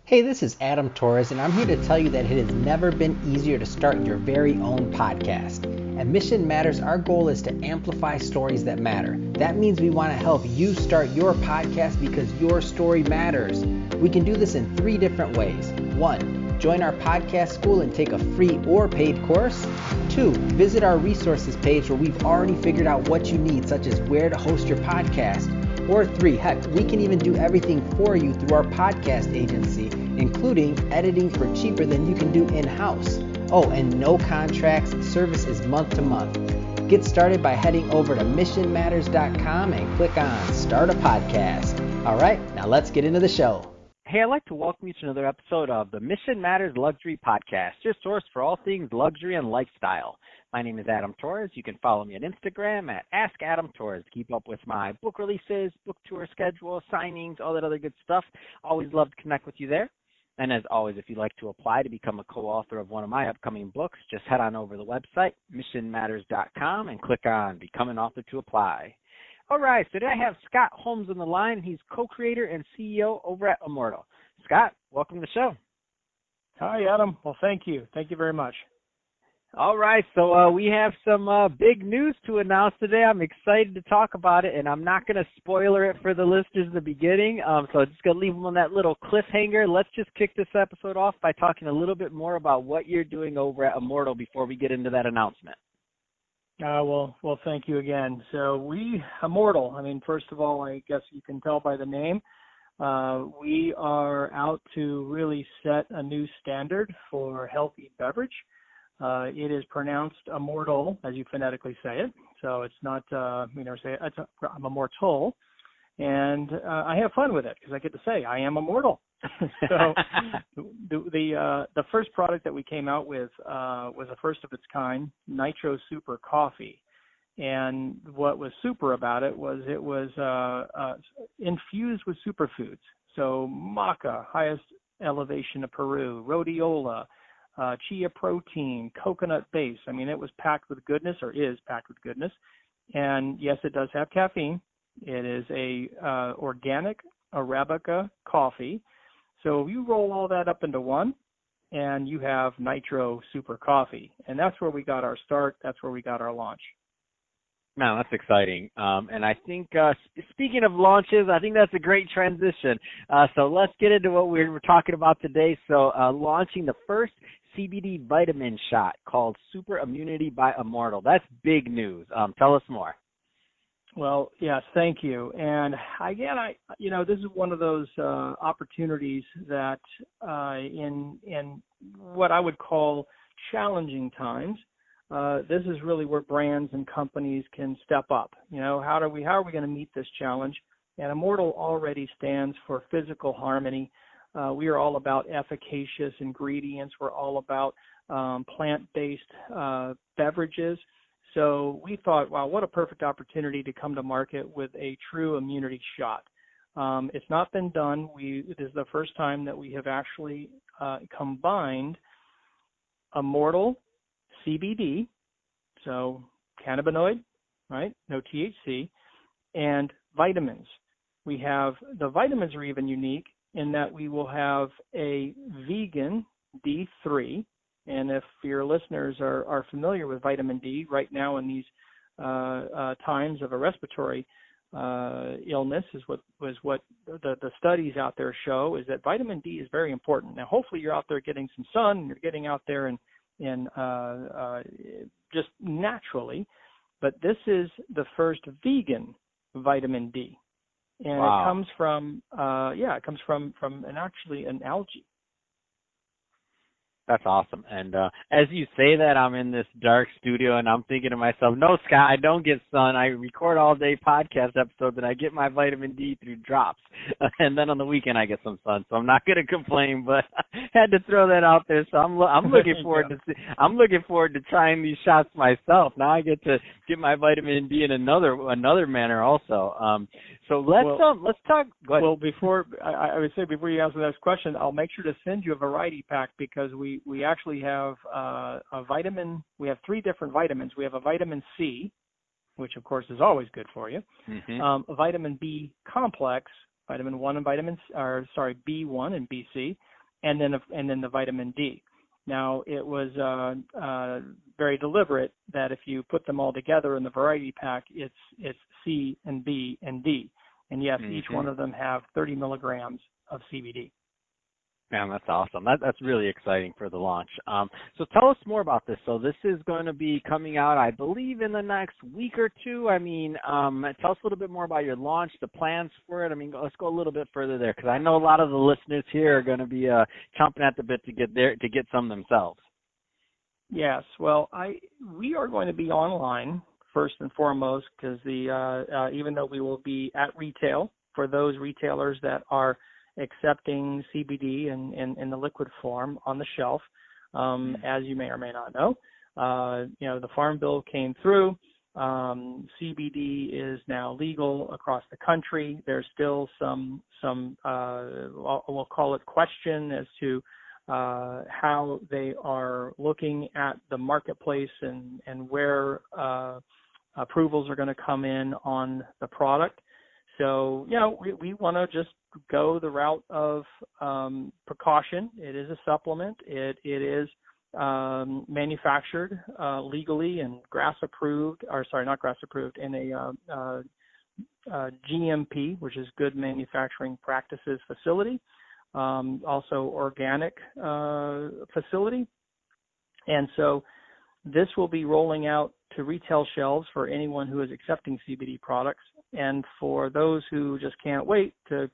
Hey, this is Adam Torres, and I'm here to tell you that it has never been easier to start your very own podcast. At Mission Matters, our goal is to amplify stories that matter. That means we want to help you start your podcast because your story matters. We can do this in 3 different ways. 1, join our podcast school and take a free or paid course. 2, visit our resources page where we've already figured out what you need, such as where to host your podcast. Or 3, heck, we can even do everything for you through our podcast agency, including editing for cheaper than you can do in-house. Oh, and no contracts, service is month to month. Get started by heading over to missionmatters.com and click on Start a Podcast. All right, now let's get into the show. Hey, I'd like to welcome you to another episode of the Mission Matters Luxury Podcast, your source for all things luxury and lifestyle. My name is Adam Torres. You can follow me on Instagram at AskAdamTorres. Keep up with my book releases, book tour schedule, signings, all that other good stuff. Always love to connect with you there. And as always, if you'd like to apply to become a co-author of one of my upcoming books, just head on over to the website, missionmatters.com, and click on Become an Author to apply. All right, so today I have Scott Holmes on the line. He's co-creator and CEO over at Immortal. Scott, welcome to the show. Hi, Adam. Well, thank you. Thank you very much. All right, so we have some big news to announce today. I'm excited to talk about it, and I'm not going to spoiler it for the listeners in the beginning, so I'm just going to leave them on that little cliffhanger. Let's just kick this episode off by talking a little bit more about what you're doing over at Immortal before we get into that announcement. Well, thank you again. So Immortal, first of all, I guess you can tell by the name, we are out to really set a new standard for healthy beverage. It is pronounced Immortal, as you phonetically say it. So it's not, I'm Immortal. And I have fun with it because I get to say I am Immortal. So the first product that we came out with was a first of its kind, Nitro Super Coffee. And what was super about it was infused with superfoods. So maca, highest elevation of Peru, rhodiola, chia protein, coconut base. It was packed with goodness, or is packed with goodness. And yes, it does have caffeine. It is a organic Arabica coffee. So you roll all that up into one, and you have Nitro Super Coffee. And that's where we got our start. That's where we got our launch. No, that's exciting. And I think, speaking of launches, I think that's a great transition. So let's get into what we're talking about today. So launching the first CBD vitamin shot called Super Immunity by Immortal. That's big news. Tell us more. Well, yes, thank you. And again, this is one of those opportunities that in what I would call challenging times, this is really where brands and companies can step up. How are we going to meet this challenge? And Immortal already stands for physical harmony. We are all about efficacious ingredients. We're all about plant-based beverages. So we thought, wow, what a perfect opportunity to come to market with a true immunity shot. It's not been done. It is the first time that we have actually combined Immortal CBD, so cannabinoid, right? No THC, and vitamins. The vitamins are even unique in that we will have a vegan D3. And if your listeners are familiar with vitamin D right now in these times of a respiratory illness, is what the studies out there show, is that vitamin D is very important. Now, hopefully you're out there getting some sun, and you're getting out there and just naturally, but this is the first vegan vitamin D, and wow. It comes from an algae. That's awesome. And as you say that, I'm in this dark studio, and I'm thinking to myself, no, Scott, I don't get sun. I record all-day podcast episodes, and I get my vitamin D through drops. And then on the weekend, I get some sun. So I'm not going to complain, but I had to throw that out there. So I'm looking forward I'm looking forward to trying these shots myself. Now I get to get my vitamin D in another manner also. So let's talk. Go ahead. Well, before you answer the next question, I'll make sure to send you a variety pack because we actually have a vitamin. We have 3 different vitamins. We have a vitamin C, which of course is always good for you. Mm-hmm. A vitamin B complex, B1 and BC, and then the vitamin D. Now, it was very deliberate that if you put them all together in the variety pack, it's C and B and D. And yes, each one of them have 30 milligrams of CBD. Man, that's awesome. That's really exciting for the launch. So tell us more about this. So this is going to be coming out, I believe, in the next week or two. I mean, tell us a little bit more about your launch, the plans for it. I mean, let's go a little bit further there, because I know a lot of the listeners here are going to be chomping at the bit to get some themselves. Yes. Well, we are going to be online first and foremost, because even though we will be at retail for those retailers that are accepting CBD in the liquid form on the shelf, as you may or may not know. The Farm Bill came through. CBD is now legal across the country. There's still some we'll call it question as to how they are looking at the marketplace and where approvals are going to come in on the product. So, we want to just go the route of precaution. It is a supplement. It is manufactured legally and in a GMP, which is Good Manufacturing Practices facility, also organic facility. And so this will be rolling out to retail shelves for anyone who is accepting CBD products. And for those who just can't wait to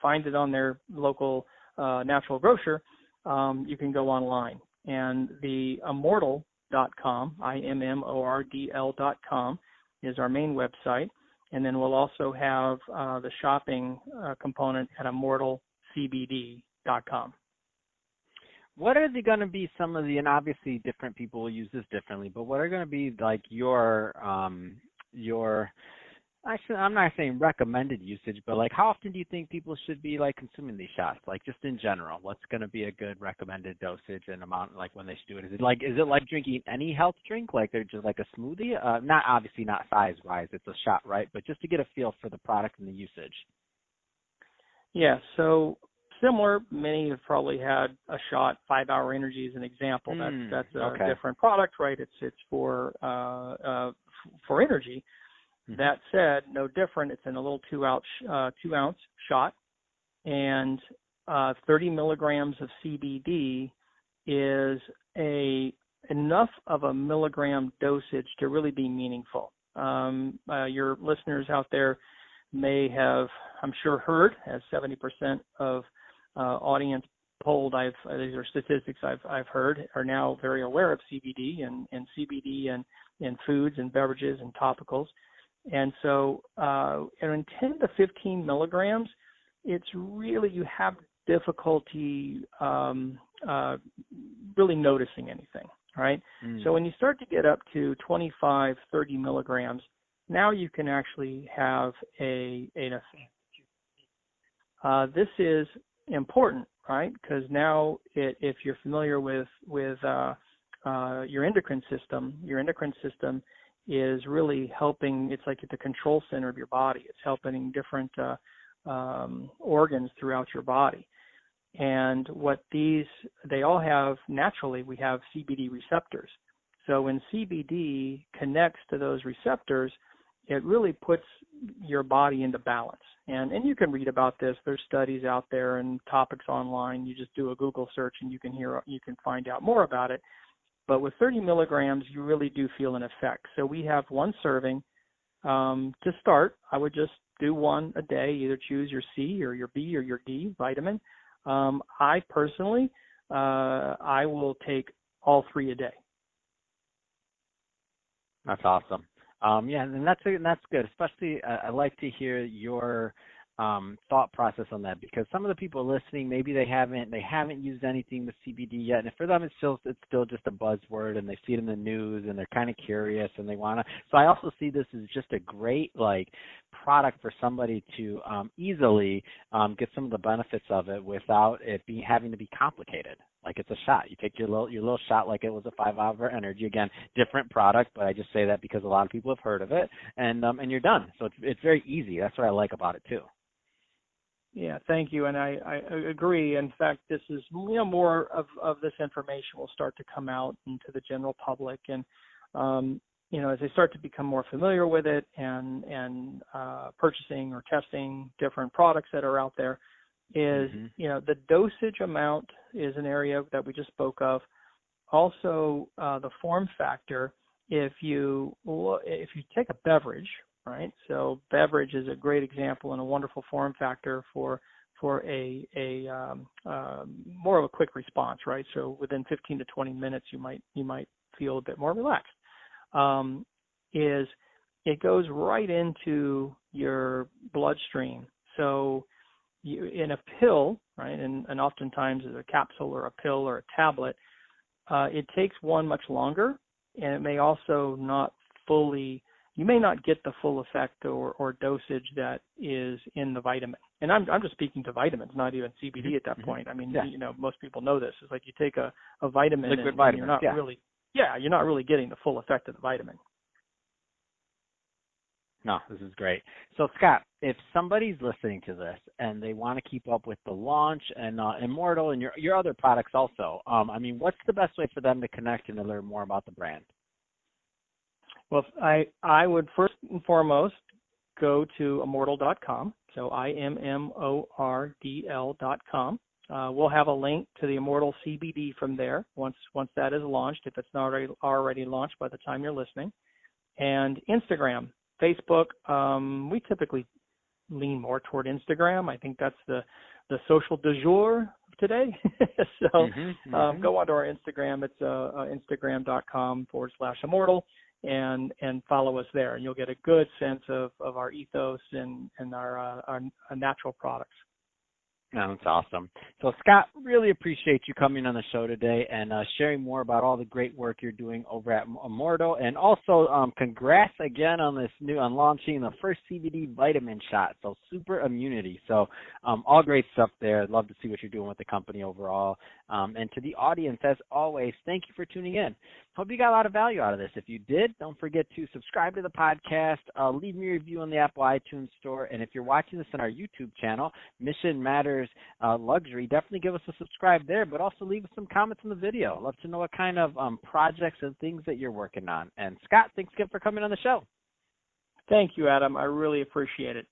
find it on their local natural grocer, you can go online. And the Immordl.com, IMMORDL.com, is our main website. And then we'll also have the shopping component at ImmortalCBD.com. What are going to be some of the, and obviously different people will use this differently, but what are going to be like your actually, I'm not saying recommended usage, but like how often do you think people should be like consuming these shots? Like just in general, what's going to be a good recommended dosage and amount, like when they should do it? Is it like drinking any health drink? Like they're just like a smoothie? Not obviously not size wise, it's a shot, right? But just to get a feel for the product and the usage. Yeah. So similar, many have probably had a shot. 5 Hour Energy is an example. That's a different product, right? It's for energy. That said, no different. It's in a little 2 ounce shot, and 30 milligrams of CBD is enough of a milligram dosage to really be meaningful. Your listeners out there may have, I'm sure, heard, as 70% of audience polled, these are statistics I've heard, are now very aware of CBD and CBD in foods and beverages and topicals. And so in 10 to 15 milligrams, it's really, you have difficulty really noticing anything, right? So when you start to get up to 25, 30 milligrams, now you can actually have an effect. This is important, right? Because now if you're familiar with your endocrine system is really helping. It's like at the control center of your body. It's helping different organs throughout your body. And they all have, naturally, we have CBD receptors. So when CBD connects to those receptors, it really puts your body into balance. And you can read about this. There's studies out there and topics online. You just do a Google search and you can find out more about it. But with 30 milligrams, you really do feel an effect. So we have one serving. To start, I would just do one a day, either choose your C or your B or your D vitamin. I personally, I will take all 3 a day. That's awesome. Yeah, and that's good. Especially, I like to hear your thought process on that, because some of the people listening, maybe they haven't used anything with CBD yet, and for them it's still just a buzzword, and they see it in the news and they're kind of curious and they want to. So I also see this as just a great product for somebody to easily get some of the benefits of it without it having to be complicated. Like it's a shot. You take your little shot like it was a 5 Hour Energy. Again, different product, but I just say that because a lot of people have heard of it, and you're done. So it's very easy. That's what I like about it too. Yeah, thank you, and I agree. In fact, this is more of this information will start to come out into the general public, and as they start to become more familiar with it and purchasing or testing different products that are out there, is the dosage amount is an area that we just spoke of. Also, the form factor. If you take a beverage, right? So beverage is a great example and a wonderful form factor for a more of a quick response, right? So within 15 to 20 minutes, you might feel a bit more relaxed. It goes right into your bloodstream. So in a pill, right, and oftentimes it's a capsule or a pill or a tablet, it takes one much longer, and it may also not fully. You may not get the full effect or dosage that is in the vitamin. And I'm just speaking to vitamins, not even CBD at that point. I mean, most people know this. It's like you take a vitamin liquid and vitamin, you're not you're not really getting the full effect of the vitamin. No, this is great. So, Scott, if somebody's listening to this and they want to keep up with the launch and Immortal and your other products also, what's the best way for them to connect and to learn more about the brand? Well, I would first and foremost go to immortal.com. So IMMORDL.com. We'll have a link to the Immortal CBD from there once that is launched, if it's not already launched by the time you're listening. And Instagram, Facebook, we typically lean more toward Instagram. I think that's the social du jour of today. So go onto our Instagram. It's instagram.com/Immortal. And follow us there, and you'll get a good sense of our ethos and our natural products. That's awesome. So, Scott, really appreciate you coming on the show today and sharing more about all the great work you're doing over at Immortal. And also, congrats again on launching the first CBD vitamin shot. So, super immunity. So, all great stuff there. I'd love to see what you're doing with the company overall. And to the audience, as always, thank you for tuning in. Hope you got a lot of value out of this. If you did, don't forget to subscribe to the podcast, leave me a review on the Apple iTunes Store, and if you're watching this on our YouTube channel, Mission Matters Luxury, definitely give us a subscribe there, but also leave us some comments on the video. I'd love to know what kind of projects and things that you're working on. And Scott, thanks again for coming on the show. Thank you, Adam. I really appreciate it.